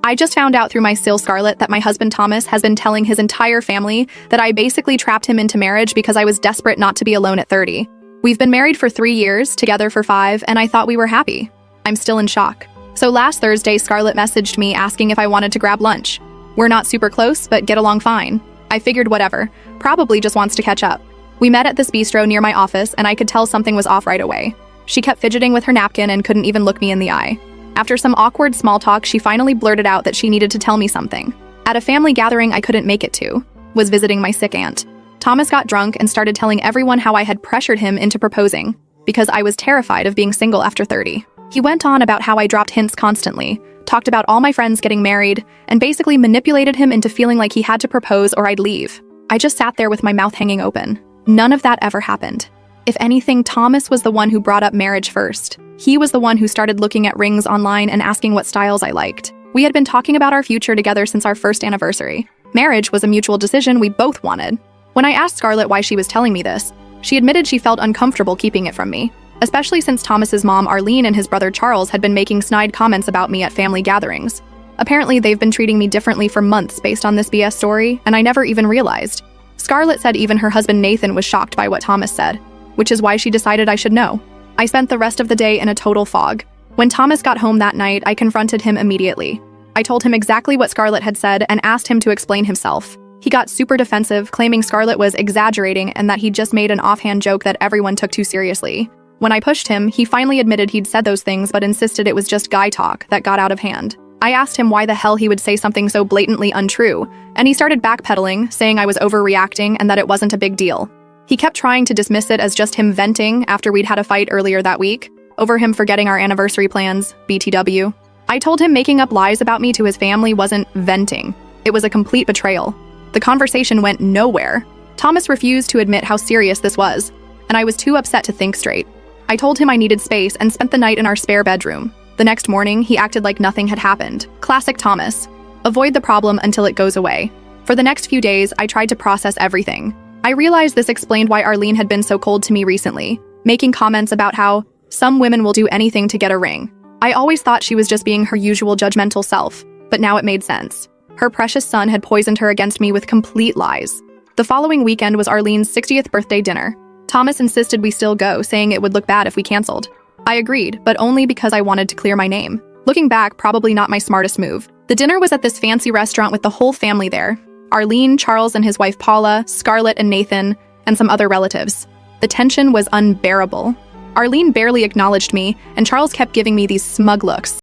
I just found out through my still Scarlett that my husband Thomas has been telling his entire family that I basically trapped him into marriage because I was desperate not to be alone at 30. We've been married for 3 years, together for 5, and I thought we were happy. I'm still in shock. So last Thursday, Scarlett messaged me asking if I wanted to grab lunch. We're not super close, but get along fine. I figured whatever, probably just wants to catch up. We met at this bistro near my office, and I could tell something was off right away. She kept fidgeting with her napkin and couldn't even look me in the eye. After some awkward small talk, she finally blurted out that she needed to tell me something. At a family gathering I couldn't make it to, was visiting my sick aunt. Thomas got drunk and started telling everyone how I had pressured him into proposing, because I was terrified of being single after 30. He went on about how I dropped hints constantly, talked about all my friends getting married, and basically manipulated him into feeling like he had to propose or I'd leave. I just sat there with my mouth hanging open. None of that ever happened. If anything, Thomas was the one who brought up marriage first. He was the one who started looking at rings online and asking what styles I liked. We had been talking about our future together since our first anniversary. Marriage was a mutual decision we both wanted. When I asked Scarlett why she was telling me this, she admitted she felt uncomfortable keeping it from me, especially since Thomas's mom Arlene and his brother Charles had been making snide comments about me at family gatherings. Apparently, they've been treating me differently for months based on this BS story, and I never even realized. Scarlett said even her husband Nathan was shocked by what Thomas said, which is why she decided I should know. I spent the rest of the day in a total fog. When Thomas got home that night, I confronted him immediately. I told him exactly what Scarlett had said and asked him to explain himself. He got super defensive, claiming Scarlett was exaggerating and that he'd just made an offhand joke that everyone took too seriously. When I pushed him, he finally admitted he'd said those things but insisted it was just guy talk that got out of hand. I asked him why the hell he would say something so blatantly untrue, and he started backpedaling, saying I was overreacting and that it wasn't a big deal. He kept trying to dismiss it as just him venting after we'd had a fight earlier that week, over him forgetting our anniversary plans, BTW. I told him making up lies about me to his family wasn't venting. It was a complete betrayal. The conversation went nowhere. Thomas refused to admit how serious this was, and I was too upset to think straight. I told him I needed space and spent the night in our spare bedroom. The next morning, he acted like nothing had happened. Classic Thomas. Avoid the problem until it goes away. For the next few days, I tried to process everything. I realized this explained why Arlene had been so cold to me recently, making comments about how some women will do anything to get a ring. I always thought she was just being her usual judgmental self, but now it made sense. Her precious son had poisoned her against me with complete lies. The following weekend was Arlene's 60th birthday dinner. Thomas insisted we still go, saying it would look bad if we canceled. I agreed, but only because I wanted to clear my name. Looking back, probably not my smartest move. The dinner was at this fancy restaurant with the whole family there. Arlene, Charles and his wife Paula, Scarlett and Nathan, and some other relatives. The tension was unbearable. Arlene barely acknowledged me, and Charles kept giving me these smug looks.